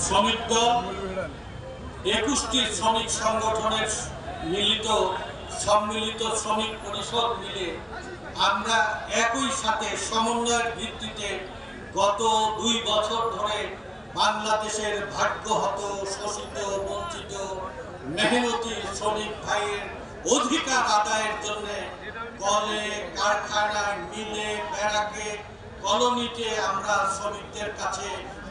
শ্রমিক দল 21টি শ্রমিক সংগঠনের সম্মিলিত শ্রমিক পরিষদ মিলে আমরা একই সাথে সমন্বয়ের ভিত্তিতে গত 2 বছর ধরে বাংলাদেশের ভাগ্যহত, শোষিত, বঞ্চিত, মেহনতি শ্রমিক ভাইয়ের অধিকার আদায়ের জন্য কলে, কারখানায়, মিলে, ব্যারাকে, কলোনিতে আমরা শ্রমিকদের কাছে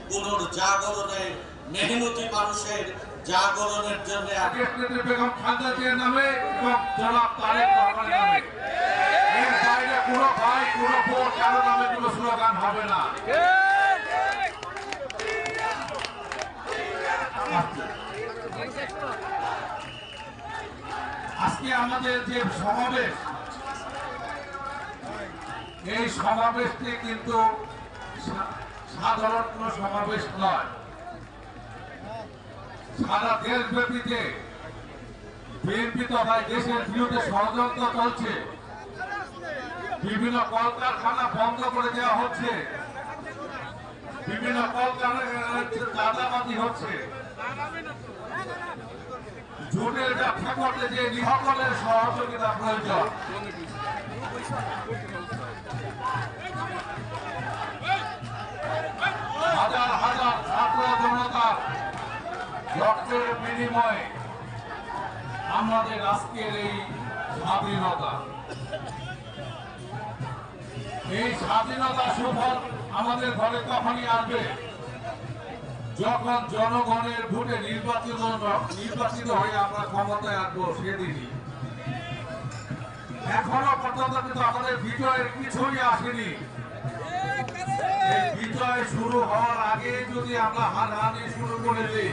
পুনর্জাগরণের, মেহনতি মানুষের জাগরণের জন্য বেগম খালেদা জিয়ার নামে এবং জনাব তারেক রহমানের নামে, এর বাইরে কোনো ভাই, কোনো বোন, কারো নামে কোনো স্লোগান হবে না। আজকে আমাদের যে সমাবেশ, এই সমাবেশটি কিন্তু সাধারণ কোনো সমাবেশ নয়। সারা দেশব্যাপীতে বিএনপি তথা দেশের বিরুদ্ধে ষড়যন্ত্র চলছে। বিভিন্ন কলকারখানা বন্ধ করে দেওয়া হচ্ছে, বিভিন্ন কলকারখানায় চাঁদাবাজি হচ্ছে, জোটের ব্যবসা করতে যে সকলের সহযোগিতা প্রয়োজন। হাজার হাজার ছাত্র জনতার রক্তের বিনিময়ে আমাদের আজকের এই স্বাধীনতা, এই স্বাধীনতার সুফল আমাদের ঘরে তখনই আসবে যখন জনগণের ভোটে নির্বাচিত হয়ে আমরা ক্ষমতায় আসবো সেদিনই। এখনো পর্যন্ত কিন্তু আমাদের বিজয়ের কিছুই আসেনি। এই বিজয় শুরু হওয়ার আগে যদি আমরা হানাহানি শুরু করে দিই,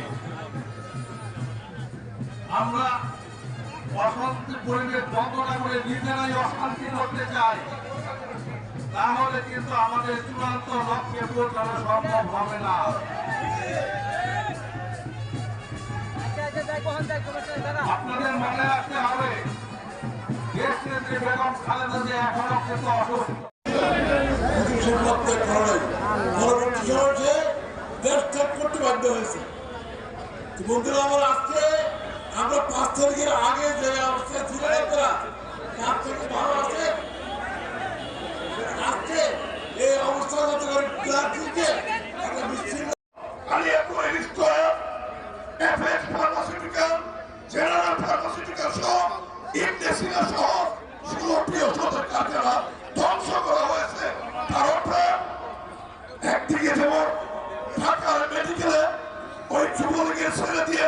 আমরা অশান্তি পরিবেশ বন্ধ না করে নিজেরাই অশান্তি করতে চাই, তাহলে কিন্তু আমাদের চূড়ান্ত লক্ষ্যে পৌঁছানো সম্ভব হবে না। আপনাদের মনে রাখতে হবে, দেশ নেত্রী বেগম খালেদা জিয়া এখনো কিন্তু অসুস্থ। দেশ ত্যাগ করতে বাধ্য হয়েছে। বন্ধুরা, আজকে আমরা 5 তারিখের আগে যে অবস্থা ছিল আপনারা তার থেকে ভালো আছে। আজকে এই অবস্থা যাতে করে একটা বিচ্ছিন্ন জেনারেল ফার্মাসিউটিক্যাল সহ ইন্ডেসিনা সহ সুপ্রিয় সদর কারখানা ধ্বংস করা হয়েছে। তার অর্থ একদিকে যেমন ঢাকার মেডিকেলে ওই যুবলীগের ছেড়ে দিয়ে